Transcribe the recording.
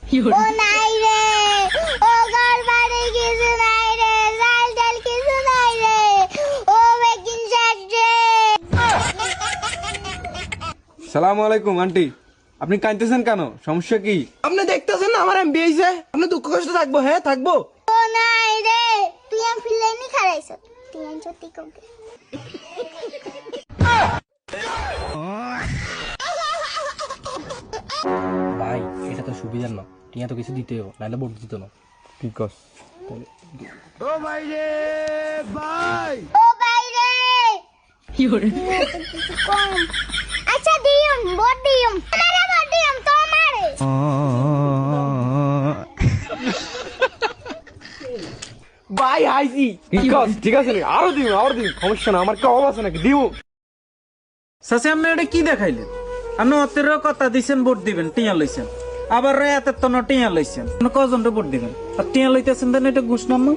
ও নাই রে, ও ঘর বাড়ি কিছু নাই রে, চাল ডাল কিছু নাই রে, ও বেকিন শেষ রে। সালামু আলাইকুম আন্টি, আপনি কাঁদতেছেন কেন? সমস্যা কি? আপনি দেখতেছেন না আমার এমবি হইছে, আপনি দুঃখ কষ্ট থাকবো, হ্যাঁ থাকবো। ও নাই রে, তুই আমি ফিল্লাইনি খারাইছ, তুই আমি সত্যি কমকে। ভাই এটা তো সুবিধার না, টিয়া তো কিছু দিতেও নাহলে ভোট দিত না। কি কস? ও বাইরে কিছু কম। আচ্ছা দিয়ম, ভোট দিয়ম, আমারে ভোট দিয়ম তো আমারে। ভাই আইছি। কি কস? ঠিক আছে রে, আরো দিন সমস্যা না, আমার কি অভাব আছে নাকি? দিব। চাচা আপনি এটা কি দেখাইলেন? আপনি অতেরও কথা দিছেন ভোট দিবেন, টিয়া লইছেন, আবার এত টিয়া লইছেন, কজন ভোট দিবেন আর টিয়া লইতেছেন দেন, এটা ঘুষ নাম না?